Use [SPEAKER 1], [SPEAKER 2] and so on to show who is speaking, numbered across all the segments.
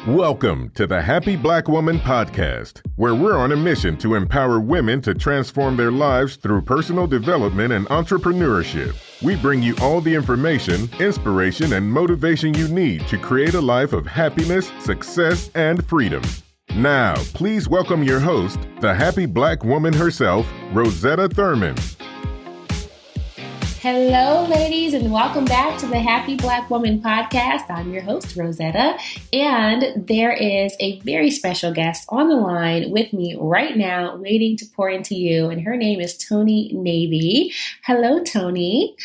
[SPEAKER 1] Welcome to the Happy Black Woman Podcast, where we're on a mission to empower women to transform their lives through personal development and entrepreneurship. We bring you all the information, inspiration, and motivation you need to create a life of happiness, success, and freedom. Now, please welcome your host, the happy Black woman herself, Rosetta Thurman.
[SPEAKER 2] Hello, ladies, and welcome back to the Happy Black Woman Podcast. I'm your host, Rosetta, and there is a very special guest on the line with me right now, waiting to pour into you, and her name is Toni Navy. Hello, Toni.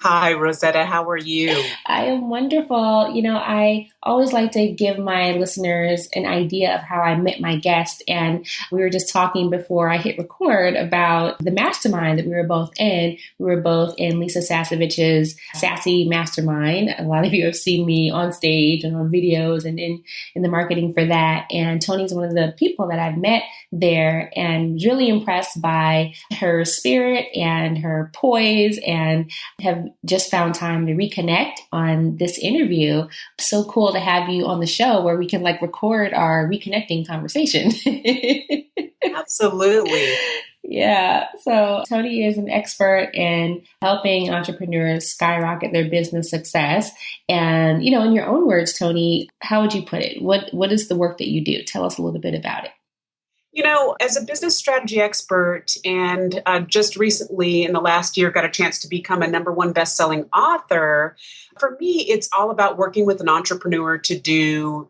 [SPEAKER 3] Hi, Rosetta. How are you?
[SPEAKER 2] I am wonderful. You know, I always like to give my listeners an idea of how I met my guest. And we were just talking before I hit record about the mastermind that we were both in. We were both in Lisa Sasevich's Sassy Mastermind. A lot of you have seen me on stage and on videos and in the marketing for that. And Toni's one of the people that I've met there and really impressed by her spirit and her poise, and have just found time to reconnect on this interview. So cool to have you on the show where we can record our reconnecting conversation.
[SPEAKER 3] Absolutely.
[SPEAKER 2] Yeah. So Toni is an expert in helping entrepreneurs skyrocket their business success. And, you know, in your own words, Toni, how would you put it? What is the work that you do? Tell us a little bit about it.
[SPEAKER 3] You know, as a business strategy expert and just recently in the last year got a chance to become a #1 best-selling author, for me, it's all about working with an entrepreneur to do,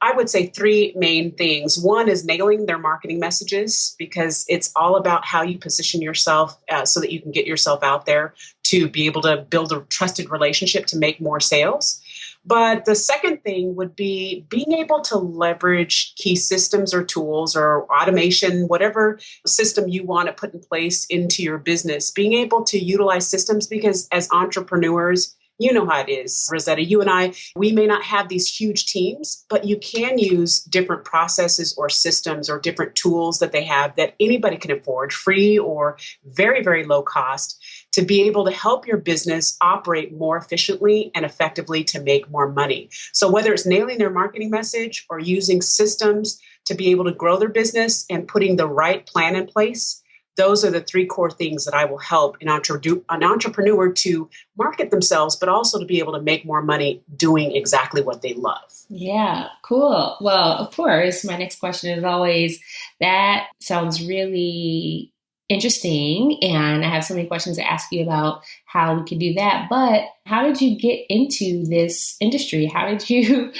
[SPEAKER 3] I would say, 3 main things. One is nailing their marketing messages, because it's all about how you position yourself so that you can get yourself out there to be able to build a trusted relationship to make more sales. But the second thing would be being able to leverage key systems or tools or automation, whatever system you want to put in place into your business, being able to utilize systems, because as entrepreneurs, you know how it is, Rosetta. You and I, we may not have these huge teams, but you can use different processes or systems or different tools that they have that anybody can afford, free or very, very low cost, to be able to help your business operate more efficiently and effectively to make more money. So whether it's nailing their marketing message or using systems to be able to grow their business and putting the right plan in place, those are the 3 core things that I will help an entrepreneur to market themselves, but also to be able to make more money doing exactly what they love.
[SPEAKER 2] Yeah, cool. Well, of course, my next question is always, that sounds really interesting, and I have so many questions to ask you about how we could do that. But how did you get into this industry? How did you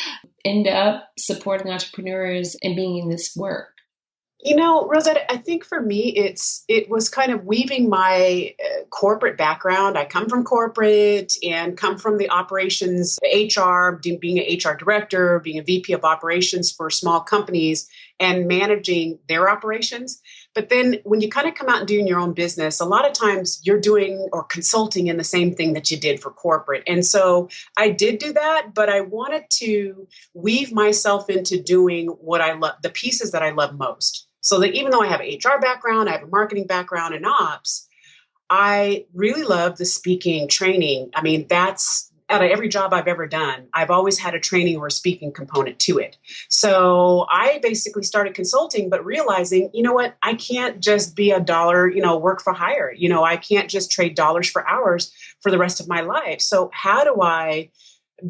[SPEAKER 2] end up supporting entrepreneurs and being in this work?
[SPEAKER 3] You know, Rosetta, I think for me, it was kind of weaving my corporate background. I come from corporate and come from the operations, HR, being an HR director, being a VP of operations for small companies and managing their operations. But then when you kind of come out and doing your own business, a lot of times you're doing or consulting in the same thing that you did for corporate. And so I did do that, but I wanted to weave myself into doing what I love, the pieces that I love most. So that even though I have an HR background, I have a marketing background and ops, I really love the speaking, training. I mean, that's out of every job I've ever done, I've always had a training or a speaking component to it. So I basically started consulting, but realizing, you know what, I can't just be a dollar, work for hire. I can't just trade dollars for hours for the rest of my life. So how do I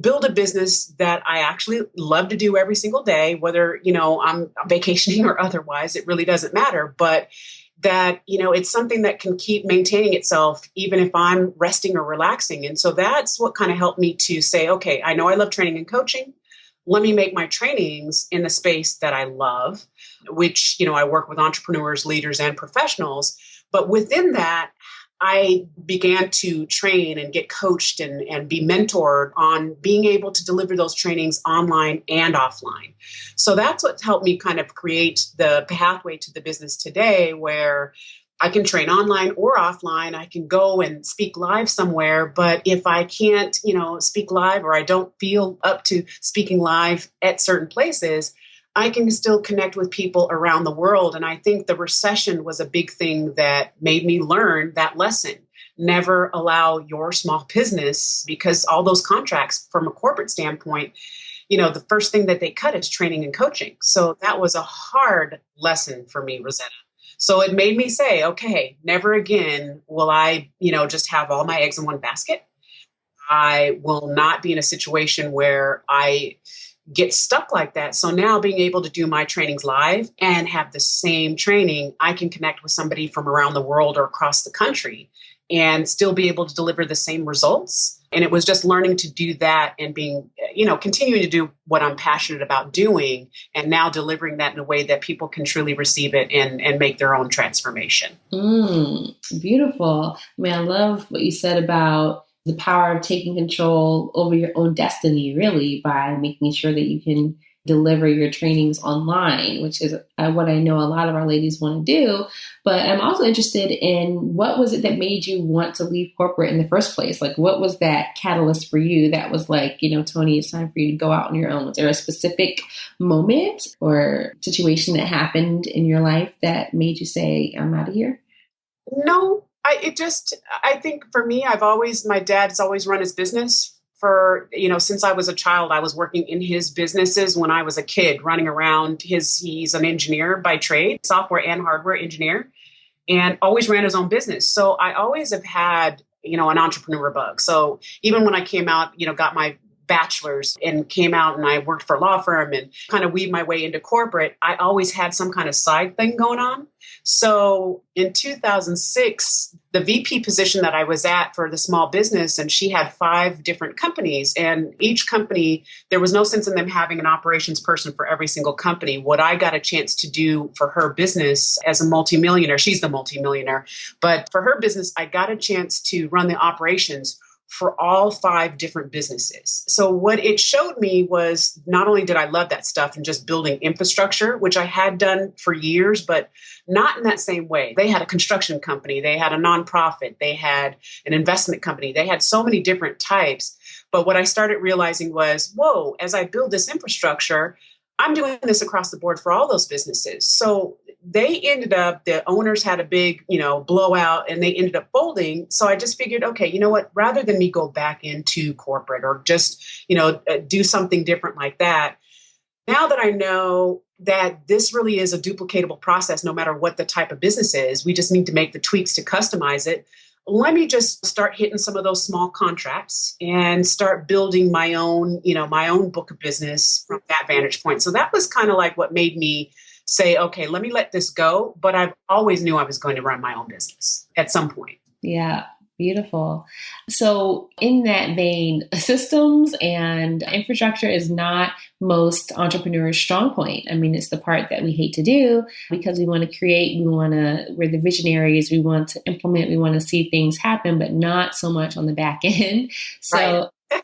[SPEAKER 3] build a business that I actually love to do every single day, whether, I'm vacationing or otherwise, it really doesn't matter. But that, it's something that can keep maintaining itself, even if I'm resting or relaxing. And so that's what kind of helped me to say, okay, I know I love training and coaching. Let me make my trainings in the space that I love, which, I work with entrepreneurs, leaders, and professionals. But within that, I began to train and get coached and be mentored on being able to deliver those trainings online and offline. So that's what helped me kind of create the pathway to the business today, where I can train online or offline. I can go and speak live somewhere, but if I can't, speak live, or I don't feel up to speaking live at certain places, I can still connect with people around the world. And I think the recession was a big thing that made me learn that lesson. Never allow your small business, because all those contracts from a corporate standpoint, the first thing that they cut is training and coaching. So that was a hard lesson for me, Rosetta. So it made me say, okay, never again will I, just have all my eggs in one basket. I will not be in a situation where I get stuck like that. So now being able to do my trainings live and have the same training, I can connect with somebody from around the world or across the country and still be able to deliver the same results. And it was just learning to do that and being, continuing to do what I'm passionate about doing and now delivering that in a way that people can truly receive it and make their own transformation.
[SPEAKER 2] Beautiful. I mean, I love what you said about the power of taking control over your own destiny, really, by making sure that you can deliver your trainings online, which is what I know a lot of our ladies want to do. But I'm also interested in what was it that made you want to leave corporate in the first place? Like, what was that catalyst for you that was like, Toni, it's time for you to go out on your own? Was there a specific moment or situation that happened in your life that made you say, I'm out of here?
[SPEAKER 3] No, I think for me, my dad's always run his business for, since I was a child. I was working in his businesses when I was a kid, running around he's an engineer by trade, software and hardware engineer, and always ran his own business. So I always have had, an entrepreneur bug. So even when I came out, got my bachelor's and came out and I worked for a law firm and kind of weaved my way into corporate, I always had some kind of side thing going on. So in 2006, the VP position that I was at for the small business, and she had 5 different companies, and each company, there was no sense in them having an operations person for every single company. What I got a chance to do for her business as a multimillionaire, she's the multimillionaire, but for her business, I got a chance to run the operations for all 5 different businesses. So what it showed me was not only did I love that stuff and just building infrastructure, which I had done for years, but not in that same way. They had a construction company, they had a nonprofit, they had an investment company, they had so many different types. But what I started realizing was, whoa, as I build this infrastructure, I'm doing this across the board for all those businesses. So they ended up, the owners had a big, blowout and they ended up folding. So I just figured, okay, you know what, rather than me go back into corporate or just, do something different like that, now that I know that this really is a duplicatable process, no matter what the type of business is, we just need to make the tweaks to customize it. Let me just start hitting some of those small contracts and start building my own book of business from that vantage point. So that was kind of like what made me say, okay, let me let this go. But I always knew I was going to run my own business at some point.
[SPEAKER 2] Yeah. Beautiful. So in that vein, systems and infrastructure is not most entrepreneurs' strong point. I mean, it's the part that we hate to do because we want to create, we're the visionaries, we want to implement, we want to see things happen, but not so much on the back end. So right.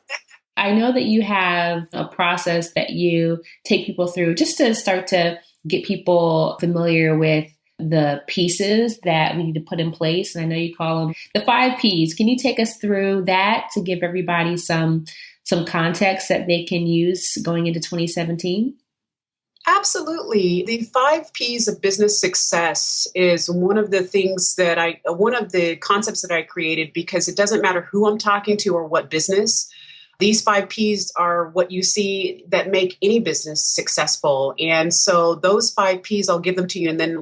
[SPEAKER 2] I know that you have a process that you take people through just to start to get people familiar with the pieces that we need to put in place. And I know you call them the 5 Ps. Can you take us through that to give everybody some context that they can use going into 2017?
[SPEAKER 3] Absolutely. The 5 Ps of business success is one of the concepts that I created because it doesn't matter who I'm talking to or what business. These 5 Ps are what you see that make any business successful. And so those 5 Ps, I'll give them to you and then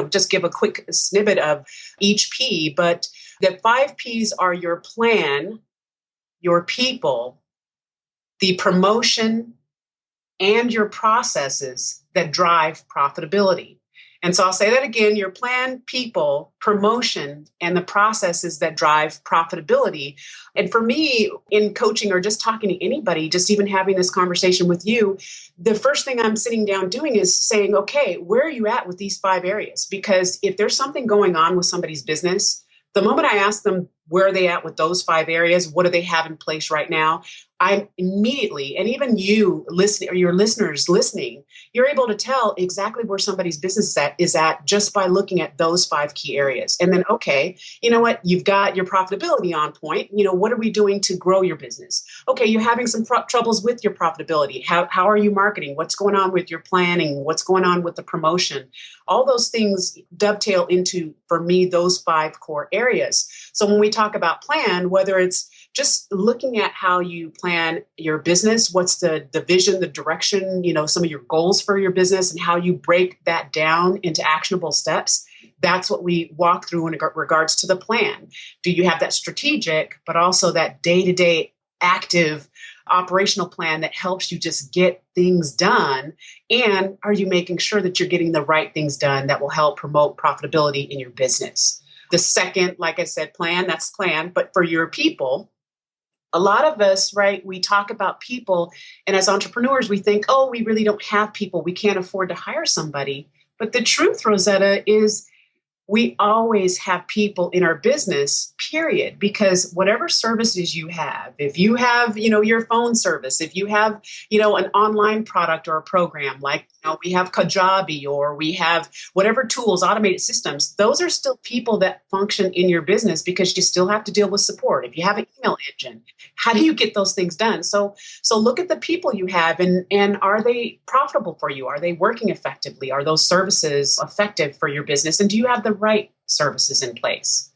[SPEAKER 3] just give a quick snippet of each P. But the 5 Ps are your plan, your people, the promotion, and your processes that drive profitability. And so I'll say that again, your plan, people, promotion, and the processes that drive profitability. And for me, in coaching or just talking to anybody, just even having this conversation with you, the first thing I'm sitting down doing is saying, okay, where are you at with these 5 areas? Because if there's something going on with somebody's business, the moment I ask them where are they at with those 5 areas, what do they have in place right now, I'm immediately, and even you listening or your listeners listening, you're able to tell exactly where somebody's business is at just by looking at those 5 key areas. And then, okay, you know what? You've got your profitability on point. What are we doing to grow your business? Okay, you're having some troubles with your profitability. How are you marketing? What's going on with your planning? What's going on with the promotion? All those things dovetail into, for me, those 5 core areas. So when we talk about plan, whether it's just looking at how you plan your business, what's the vision, the direction, some of your goals for your business and how you break that down into actionable steps. That's what we walk through in regards to the plan. Do you have that strategic, but also that day-to-day active operational plan that helps you just get things done? And are you making sure that you're getting the right things done that will help promote profitability in your business? The second, like I said, plan, that's plan. But for your people, a lot of us, right, we talk about people, and as entrepreneurs, we think, oh, we really don't have people. We can't afford to hire somebody. But the truth, Rosetta, is we always have people in our business, period, because whatever services you have, if you have, your phone service, if you have, an online product or a program like, we have Kajabi or we have whatever tools, automated systems, those are still people that function in your business because you still have to deal with support. If you have an email engine, how do you get those things done? So look at the people you have and are they profitable for you? Are they working effectively? Are those services effective for your business? And do you have the right services in place?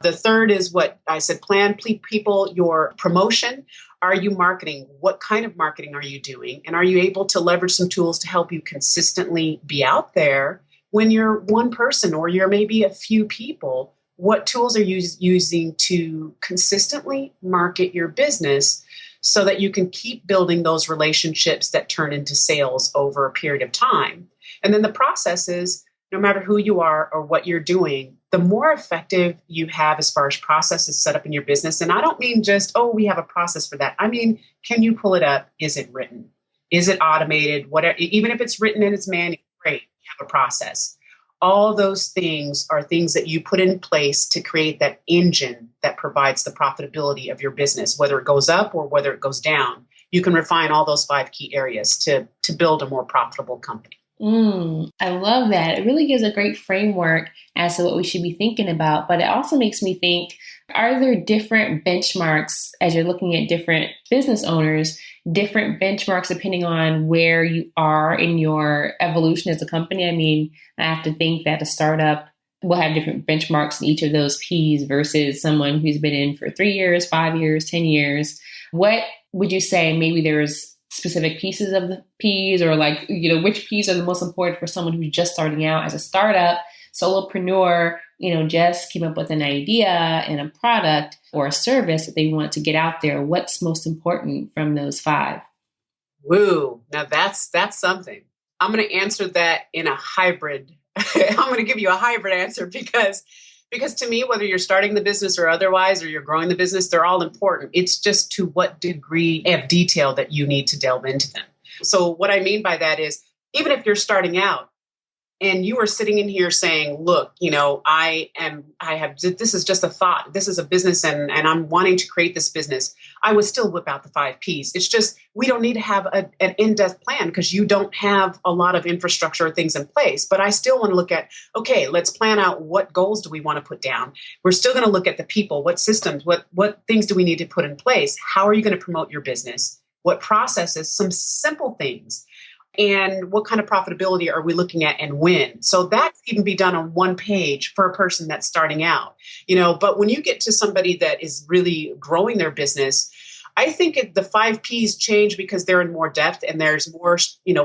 [SPEAKER 3] The third is what I said, plan people, your promotion. Are you marketing? What kind of marketing are you doing? And are you able to leverage some tools to help you consistently be out there when you're one person or you're maybe a few people? What tools are you using to consistently market your business so that you can keep building those relationships that turn into sales over a period of time? And then the process is, no matter who you are or what you're doing, the more effective you have as far as processes set up in your business. And I don't mean just, oh, we have a process for that. I mean, can you pull it up? Is it written? Is it automated? Whatever, even if it's written and it's manual, great, you have a process. All those things are things that you put in place to create that engine that provides the profitability of your business, whether it goes up or whether it goes down. You can refine all those 5 key areas to build a more profitable company.
[SPEAKER 2] I love that. It really gives a great framework as to what we should be thinking about. But it also makes me think, are there different benchmarks as you're looking at different business owners, different benchmarks depending on where you are in your evolution as a company? I mean, I have to think that a startup will have different benchmarks in each of those P's versus someone who's been in for 3 years, 5 years, 10 years. What would you say maybe there's specific pieces of the P's or which P's are the most important for someone who's just starting out as a startup, solopreneur, just came up with an idea and a product or a service that they want to get out there? What's most important from those 5?
[SPEAKER 3] Woo, now that's something. I'm going to answer that in a hybrid. I'm going to give you a hybrid answer because to me, whether you're starting the business or otherwise, or you're growing the business, they're all important. It's just to what degree of detail that you need to delve into them. So what I mean by that is, even if you're starting out and you are sitting in here saying, look, this is just a thought. This is a business and I'm wanting to create this business. I would still whip out the 5 Ps. It's just, we don't need to have an in-depth plan because you don't have a lot of infrastructure or things in place. But I still want to look at, okay, let's plan out what goals do we want to put down. We're still going to look at the people, what systems, what things do we need to put in place? How are you going to promote your business? What processes, some simple things. And what kind of profitability are we looking at and when? So that can even be done on one page for a person that's starting out, but when you get to somebody that is really growing their business, I think the 5 Ps change because they're in more depth and there's more,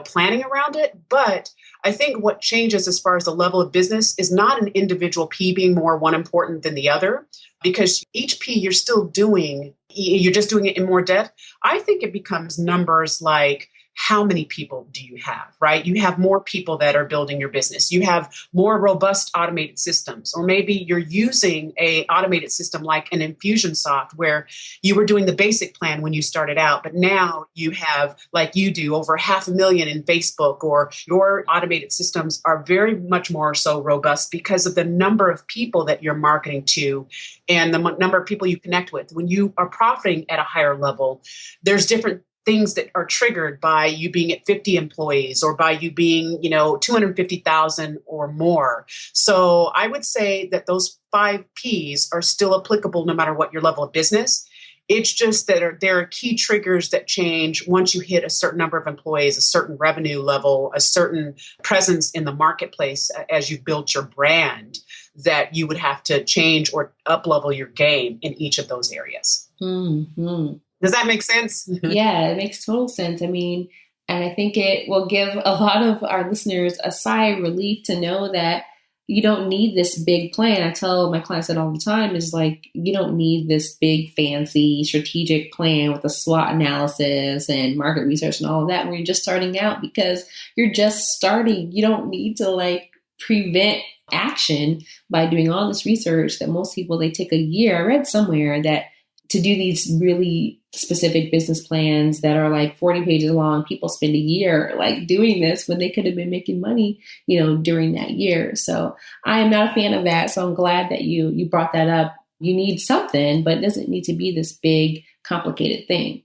[SPEAKER 3] planning around it. But I think what changes as far as the level of business is not an individual P being one important than the other, because each P you're just doing it in more depth. I think it becomes numbers like, how many people do you have, right? You have more people that are building your business. You have more robust automated systems, or maybe you're using a automated system like an Infusionsoft where you were doing the basic plan when you started out, but now you have, like you do, over 500,000 in Facebook, or your automated systems are very much more so robust because of the number of people that you're marketing to and the number of people you connect with. When you are profiting at a higher level, there's different things that are triggered by you being at 50 employees or by you being, 250,000 or more. So I would say that those 5 Ps are still applicable no matter what your level of business. It's just that there are key triggers that change once you hit a certain number of employees, a certain revenue level, a certain presence in the marketplace as you've built your brand, that you would have to change or up-level your game in each of those areas.
[SPEAKER 2] Mm-hmm.
[SPEAKER 3] Does that make sense?
[SPEAKER 2] Yeah, it makes total sense. I mean, and I think it will give a lot of our listeners a sigh of relief to know that you don't need this big plan. I tell my clients that all the time, is like, you don't need this big, fancy strategic plan with a SWOT analysis and market research and all of that when you're just starting out, because you're just starting. You don't need to like prevent action by doing all this research that most people, they take a year. I read somewhere that to do these really specific business plans that are like 40 pages long, people spend a year like doing this when they could have been making money, during that year. So I am not a fan of that. So I'm glad that you brought that up. You need something, but it doesn't need to be this big, complicated thing.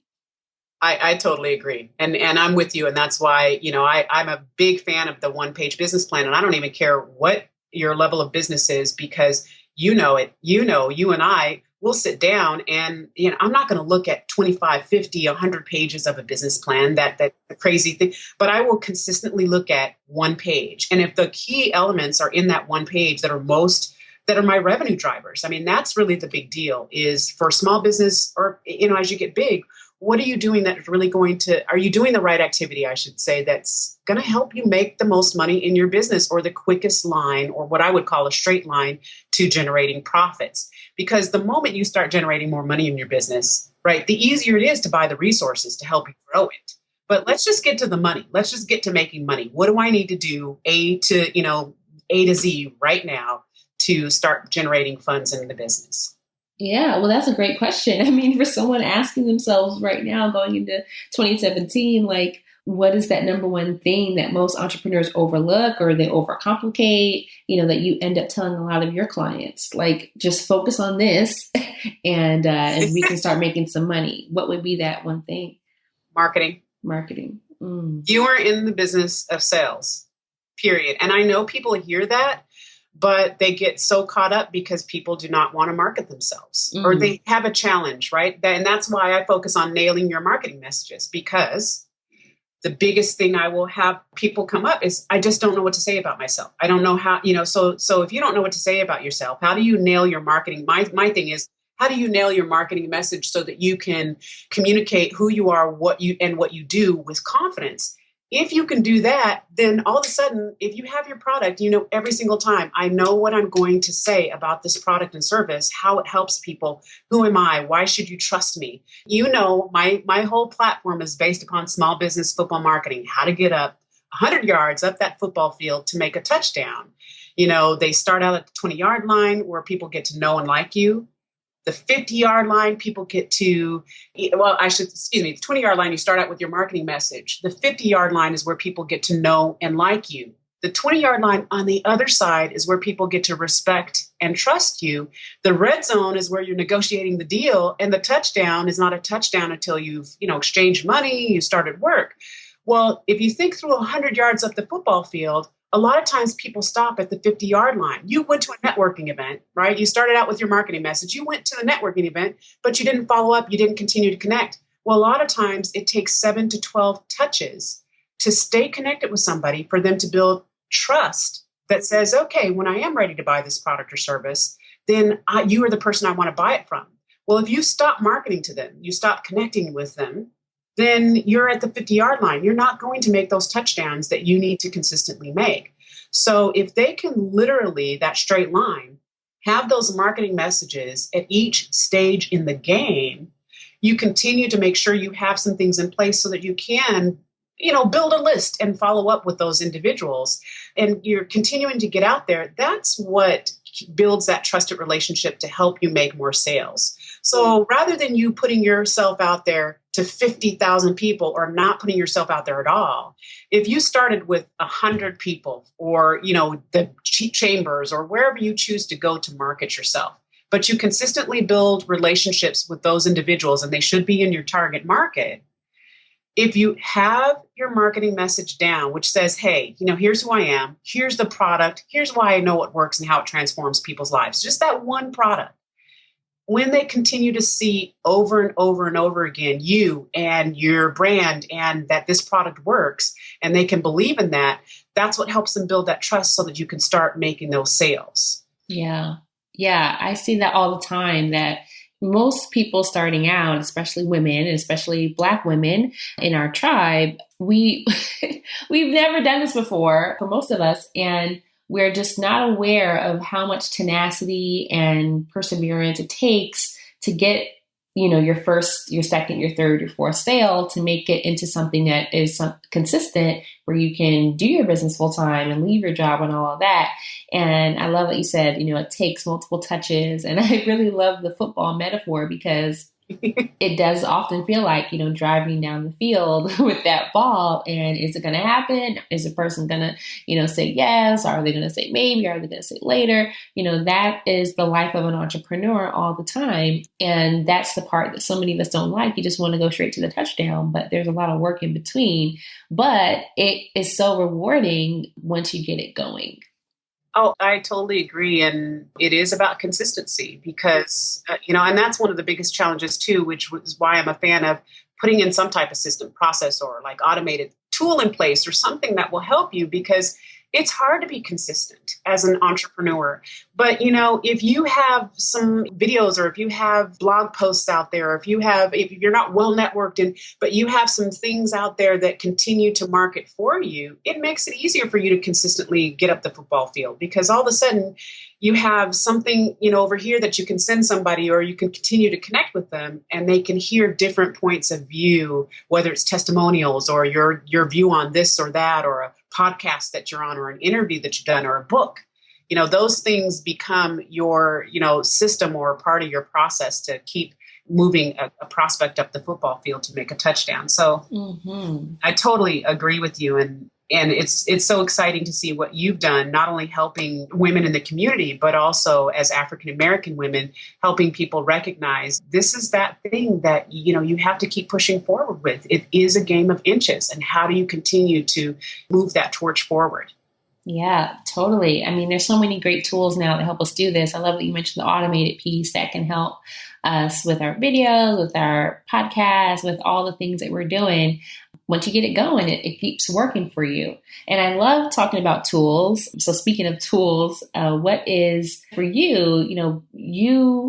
[SPEAKER 3] I totally agree. And I'm with you. And that's why, I'm a big fan of the one-page business plan. And I don't even care what your level of business is, because you and I will sit down and, I'm not going to look at 25, 50, 100 pages of a business plan, that crazy thing, but I will consistently look at one page. And if the key elements are in that one page that are my revenue drivers, I mean, that's really the big deal, is for small business, or, as you get big, what are you doing that is really are you doing the right activity, I should say, that's going to help you make the most money in your business, or the quickest line, or what I would call a straight line to generating profits? Because the moment you start generating more money in your business, right, the easier it is to buy the resources to help you grow it. But let's just get to the money. Let's just get to making money. What do I need to do A to Z right now to start generating funds in the business?
[SPEAKER 2] Yeah, well, that's a great question. I mean, for someone asking themselves right now, going into 2017, like, what is that number one thing that most entrepreneurs overlook or they overcomplicate, that you end up telling a lot of your clients, like, just focus on this and we can start making some money. What would be that one thing?
[SPEAKER 3] Marketing. You are in the business of sales, period. And I know people hear that, but they get so caught up because people do not want to market themselves, or they have a challenge, right? And that's why I focus on nailing your marketing messages, because the biggest thing I will have people come up is, I just don't know what to say about myself. I don't know how, so if you don't know what to say about yourself, how do you nail your marketing? My thing is, how do you nail your marketing message so that you can communicate who you are, what you do with confidence? If you can do that, then all of a sudden, if you have your product, every single time, I know what I'm going to say about this product and service, how it helps people. Who am I? Why should you trust me? My whole platform is based upon small business football marketing, how to get up 100 yards up that football field to make a touchdown. They start out at the 20-yard line, where people get to know and like you. The 50-yard line, people get to, the 20-yard line, you start out with your marketing message. The 50-yard line is where people get to know and like you. The 20-yard line on the other side is where people get to respect and trust you. The red zone is where you're negotiating the deal. And the touchdown is not a touchdown until you've, exchanged money, you started work. Well, if you think through 100 yards up the football field, a lot of times people stop at the 50-yard line. You went to a networking event, right? You started out with your marketing message. You went to the networking event, but you didn't follow up. You didn't continue to connect. Well, a lot of times it takes 7 to 12 touches to stay connected with somebody, for them to build trust that says, okay, when I am ready to buy this product or service, then you are the person I want to buy it from. Well, if you stop marketing to them, you stop connecting with them, then you're at the 50-yard line. You're not going to make those touchdowns that you need to consistently make. So if they can literally, that straight line, have those marketing messages at each stage in the game, you continue to make sure you have some things in place so that you can, build a list and follow up with those individuals. And you're continuing to get out there. That's what builds that trusted relationship to help you make more sales. So rather than you putting yourself out there to 50,000 people, or not putting yourself out there at all, if you started with 100 people, or, the chambers, or wherever you choose to go to market yourself, but you consistently build relationships with those individuals, and they should be in your target market. If you have your marketing message down, which says, hey, here's who I am, here's the product, here's why I know it works and how it transforms people's lives, just that one product. when they continue to see over and over and over again, you and your brand and that this product works and they can believe in that, that's what helps them build that trust so that you can start making those sales.
[SPEAKER 2] Yeah. Yeah. I see that all the time, that most people starting out, especially women, and especially Black women in our tribe, we've never done this before for most of us. And we're just not aware of how much tenacity and perseverance it takes to get, your first, your second, your third, your fourth sale, to make it into something that is consistent, where you can do your business full time and leave your job and all of that. And I love that you said, it takes multiple touches. And I really love the football metaphor, because it does often feel like, driving down the field with that ball. And is it going to happen? Is the person going to, say yes? Are they going to say maybe? Are they going to say later? That is the life of an entrepreneur all the time. And that's the part that so many of us don't like. You just want to go straight to the touchdown, but there's a lot of work in between. But it is so rewarding once you get it going.
[SPEAKER 3] Oh, I totally agree. And it is about consistency because, and that's one of the biggest challenges too, which is why I'm a fan of putting in some type of system, process, or like automated tool in place or something that will help you, because it's hard to be consistent as an entrepreneur. But, if you have some videos, or if you have blog posts out there, or if you're not well networked but you have some things out there that continue to market for you, it makes it easier for you to consistently get up the football field, because all of a sudden you have something, over here that you can send somebody, or you can continue to connect with them and they can hear different points of view, whether it's testimonials or your view on this or that, or a podcast that you're on, or an interview that you've done, or a book. Those things become your, system or part of your process to keep moving a prospect up the football field to make a touchdown. So I totally agree with you. And it's so exciting to see what you've done, not only helping women in the community, but also as African-American women, helping people recognize this is that thing that, you have to keep pushing forward with. It is a game of inches. And how do you continue to move that torch forward?
[SPEAKER 2] Yeah, totally. I mean, there's so many great tools now that help us do this. I love that you mentioned the automated piece that can help us with our videos, with our podcasts, with all the things that we're doing. Once you get it going, it keeps working for you. And I love talking about tools. So speaking of tools, what is for you,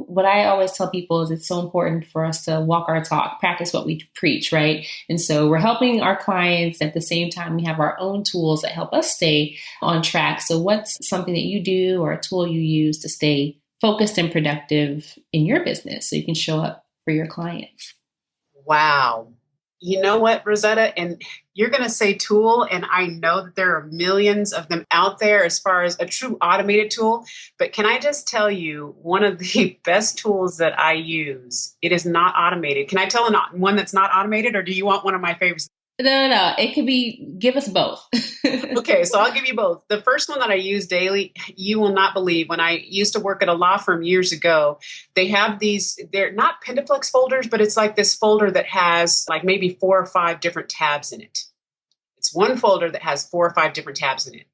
[SPEAKER 2] what I always tell people is it's so important for us to walk our talk, practice what we preach, right? And so we're helping our clients. At the same time, we have our own tools that help us stay on track. So what's something that you do or a tool you use to stay focused and productive in your business so you can show up for your clients?
[SPEAKER 3] Wow. You know what, Rosetta? And you're going to say tool, and I know that there are millions of them out there as far as a true automated tool. But can I just tell you, one of the best tools that I use, it is not automated. Can I tell one that's not automated, or do you want one of my favorites?
[SPEAKER 2] No. It could be, give us both.
[SPEAKER 3] Okay, so I'll give you both. The first one that I use daily, you will not believe. When I used to work at a law firm years ago, they have they're not Pentaflex folders, but it's like this folder that has like maybe 4 or 5 different tabs in it. It's one folder that has 4 or 5 different tabs in it.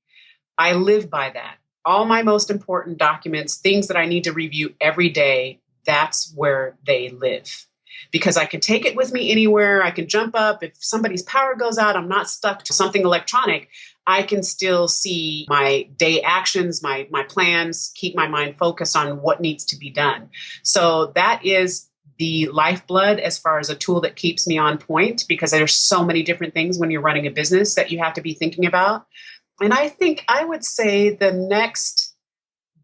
[SPEAKER 3] I live by that. All my most important documents, things that I need to review every day, that's where they live. Because I can take it with me anywhere. I can jump up. If somebody's power goes out, I'm not stuck to something electronic. I can still see my day actions, my plans, keep my mind focused on what needs to be done. So that is the lifeblood as far as a tool that keeps me on point, because there's so many different things when you're running a business that you have to be thinking about. And I think I would say the next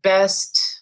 [SPEAKER 3] best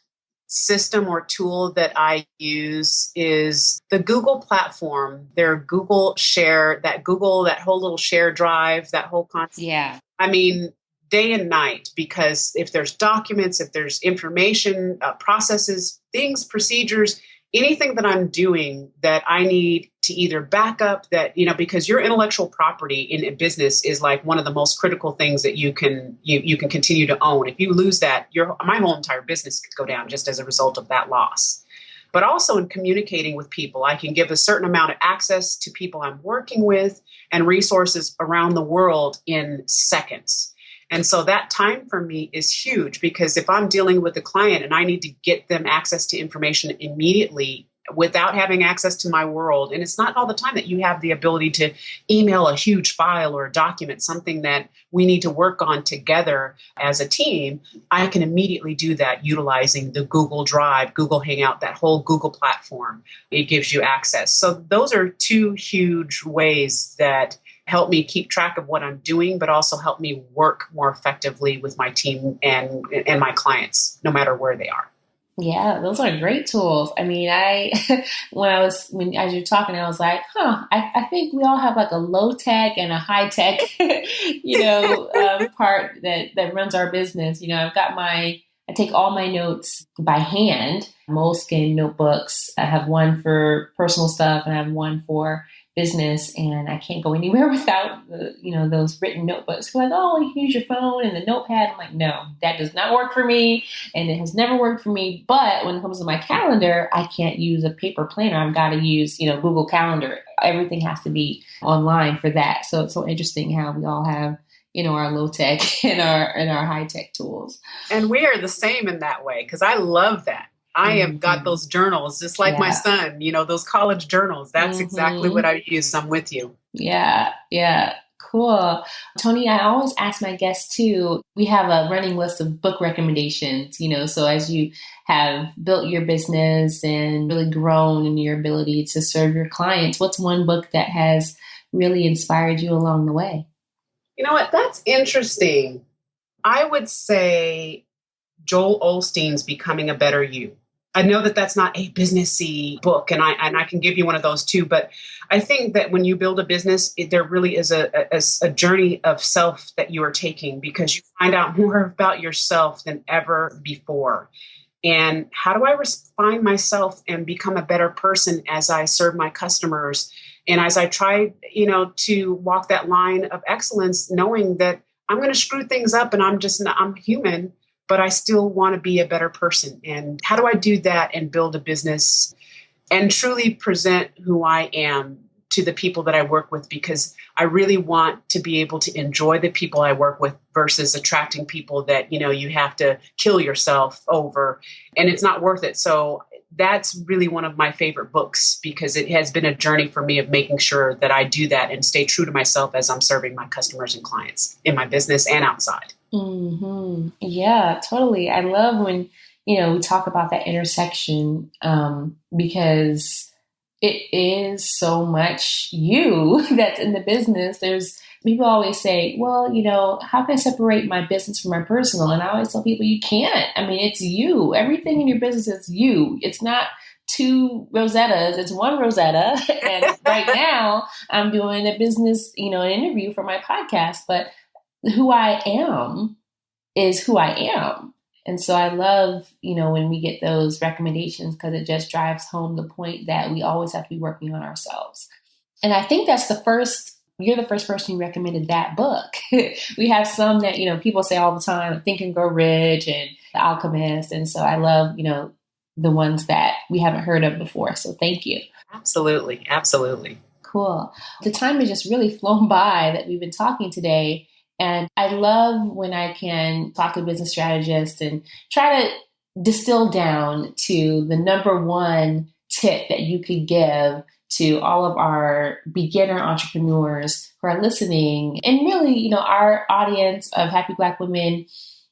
[SPEAKER 3] system or tool that I use is the Google platform. Their Google Share, that whole little share drive, that whole concept.
[SPEAKER 2] Yeah.
[SPEAKER 3] I mean, day and night, because if there's documents, if there's information, processes, things, procedures, anything that I'm doing that I need to either back up that, because your intellectual property in a business is like one of the most critical things that you can continue to own. If you lose that, my whole entire business could go down just as a result of that loss. But also in communicating with people, I can give a certain amount of access to people I'm working with and resources around the world in seconds. And so that time for me is huge, because if I'm dealing with a client and I need to get them access to information immediately without having access to my world, and it's not all the time that you have the ability to email a huge file or a document, something that we need to work on together as a team, I can immediately do that utilizing the Google Drive, Google Hangout, that whole Google platform. It gives you access. So those are two huge ways that help me keep track of what I'm doing, but also help me work more effectively with my team and my clients, no matter where they are.
[SPEAKER 2] Yeah, those are great tools. I mean, as you're talking, I was like, I think we all have like a low tech and a high tech, part that runs our business. I take all my notes by hand, Moleskine notebooks. I have one for personal stuff and I have one for business, and I can't go anywhere without those written notebooks. Like, oh, you can use your phone and the notepad. I'm like, no, that does not work for me, and it has never worked for me. But when it comes to my calendar, I can't use a paper planner. I've got to use Google Calendar. Everything has to be online for that. So it's so interesting how we all have our low tech and our high tech tools.
[SPEAKER 3] And we are the same in that way, because I love that. I have got those journals, just like my son, those college journals. That's exactly what I use. I'm with you.
[SPEAKER 2] Yeah. Cool. Toni, I always ask my guests too, we have a running list of book recommendations, so as you have built your business and really grown in your ability to serve your clients, what's one book that has really inspired you along the way?
[SPEAKER 3] You know what? That's interesting. I would say Joel Osteen's Becoming a Better You. I know that that's not a businessy book, and I can give you one of those too. But I think that when you build a business, there really is a journey of self that you are taking, because you find out more about yourself than ever before. And how do I refine myself and become a better person as I serve my customers, and as I try, to walk that line of excellence, knowing that I'm going to screw things up, and I'm human, but I still want to be a better person. And how do I do that and build a business and truly present who I am to the people that I work with? Because I really want to be able to enjoy the people I work with versus attracting people that, you have to kill yourself over, and it's not worth it. So that's really one of my favorite books, because it has been a journey for me of making sure that I do that and stay true to myself as I'm serving my customers and clients in my business and outside.
[SPEAKER 2] Mm-hmm. Yeah, totally. I love when, we talk about that intersection, because it is so much you that's in the business. People always say, well, how can I separate my business from my personal? And I always tell people, you can't. I mean, it's you. Everything in your business is you. It's not two Rosettas. It's one Rosetta. And right now I'm doing a business, an interview for my podcast, but who I am is who I am. And so I love, when we get those recommendations, because it just drives home the point that we always have to be working on ourselves. And I think that's you're the first person who recommended that book. We have some that, people say all the time, Think and Grow Rich and The Alchemist. And so I love, the ones that we haven't heard of before. So thank you.
[SPEAKER 3] Absolutely. Absolutely.
[SPEAKER 2] Cool. The time has just really flown by that we've been talking today. And I love when I can talk to business strategists and try to distill down to the number one tip that you could give to all of our beginner entrepreneurs who are listening. And really, our audience of happy Black women,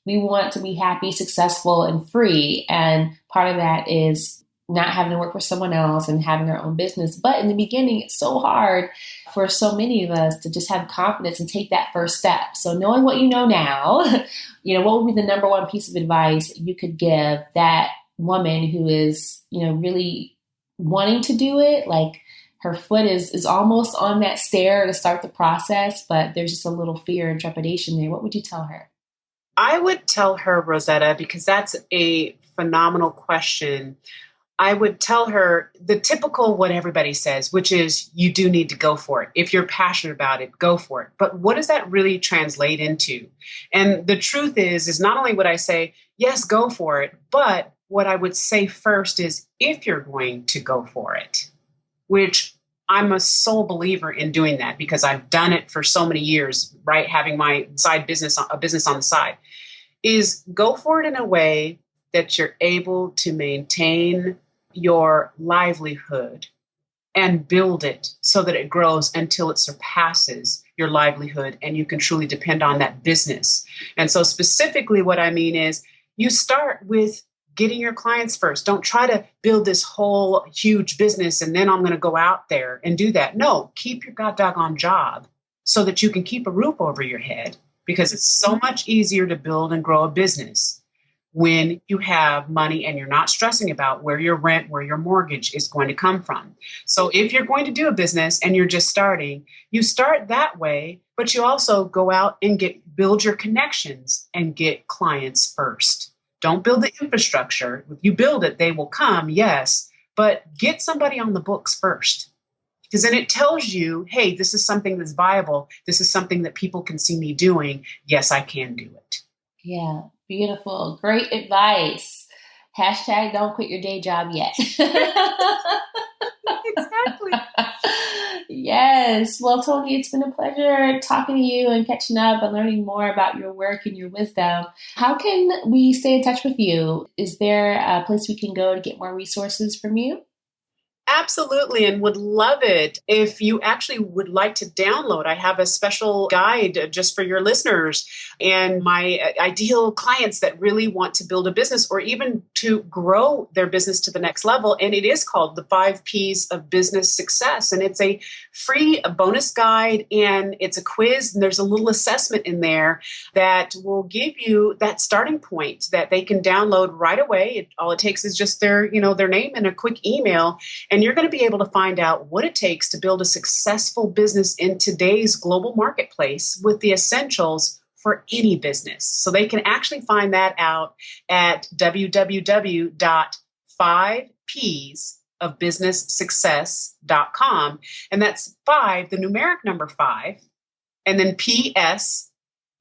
[SPEAKER 2] we want to be happy, successful, and free. And part of that is not having to work for someone else and having our own business. But in the beginning, it's so hard for so many of us to just have confidence and take that first step. So knowing what you know now, what would be the number one piece of advice you could give that woman who is, really wanting to do it? Like her foot is almost on that stair to start the process, but there's just a little fear and trepidation there. What would you tell her?
[SPEAKER 3] I would tell her, Rosetta, because that's a phenomenal question. I would tell her the typical what everybody says, which is you do need to go for it. If you're passionate about it, go for it. But what does that really translate into? And the truth is not only would I say, yes, go for it, but what I would say first is if you're going to go for it, which I'm a sole believer in doing that because I've done it for so many years, right? Having my side business, a business on the side, is go for it in a way that you're able to maintain your livelihood and build it so that it grows until it surpasses your livelihood and you can truly depend on that business. And so specifically what I mean is you start with getting your clients first. Don't try to build this whole huge business and then I'm going to go out there and do that. No, keep your doggone job so that you can keep a roof over your head, because it's so much easier to build and grow a business when you have money and you're not stressing about where your rent, where your mortgage is going to come from. So if you're going to do a business and you're just starting, you start that way, but you also go out and build your connections and get clients first. Don't build the infrastructure. If you build it, they will come, yes, but get somebody on the books first. Because then it tells you, hey, this is something that's viable. This is something that people can see me doing. Yes, I can do it.
[SPEAKER 2] Yeah, beautiful. Great advice. Hashtag don't quit your day job yet.
[SPEAKER 3] Exactly.
[SPEAKER 2] Yes. Well, Toni, it's been a pleasure talking to you and catching up and learning more about your work and your wisdom. How can we stay in touch with you? Is there a place we can go to get more resources from you?
[SPEAKER 3] Absolutely, and would love it if you actually would like to download. I have a special guide just for your listeners and my ideal clients that really want to build a business or even to grow their business to the next level. And it is called the 5 Ps of Business Success. And it's a free bonus guide and it's a quiz. And there's a little assessment in there that will give you that starting point that they can download right away. All it takes is just their name and a quick email. And you're going to be able to find out what it takes to build a successful business in today's global marketplace with the essentials for any business. So they can actually find that out at www.5psofbusinesssuccess.com. And that's 5, the numeric number 5, and then PS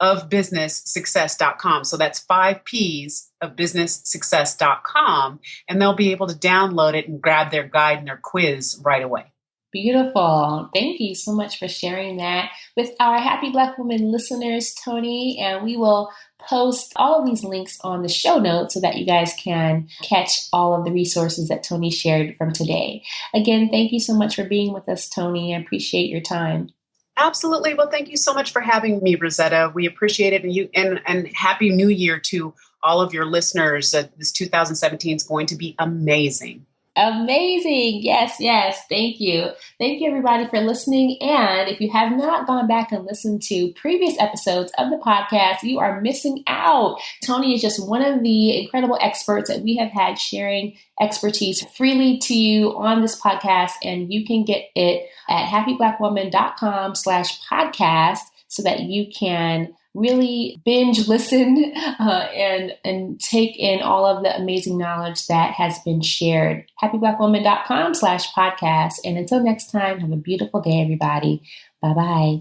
[SPEAKER 3] of businesssuccess.com. So that's 5 Ps of businesssuccess.com. And they'll be able to download it and grab their guide and their quiz right away.
[SPEAKER 2] Beautiful. Thank you so much for sharing that with our Happy Black Woman listeners, Toni. And we will post all of these links on the show notes so that you guys can catch all of the resources that Toni shared from today. Again, thank you so much for being with us, Toni. I appreciate your time.
[SPEAKER 3] Absolutely. Well, thank you so much for having me, Rosetta. We appreciate it. And Happy New Year to all of your listeners. This 2017 is going to be amazing.
[SPEAKER 2] Amazing. Yes, yes. Thank you. Thank you, everybody, for listening. And if you have not gone back and listened to previous episodes of the podcast, you are missing out. Toni is just one of the incredible experts that we have had sharing expertise freely to you on this podcast. And you can get it at happyblackwoman.com/podcast so that you can really binge listen and take in all of the amazing knowledge that has been shared. happyblackwoman.com/podcast. And until next time, have a beautiful day, everybody. Bye-bye.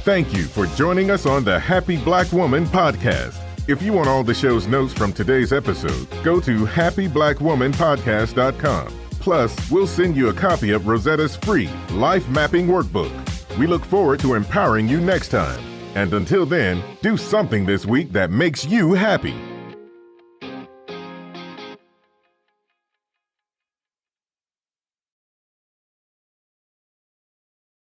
[SPEAKER 1] Thank you for joining us on the Happy Black Woman podcast. If you want all the show's notes from today's episode, go to happyblackwomanpodcast.com. Plus, we'll send you a copy of Rosetta's free life mapping workbook. We look forward to empowering you next time. And until then, do something this week that makes you happy.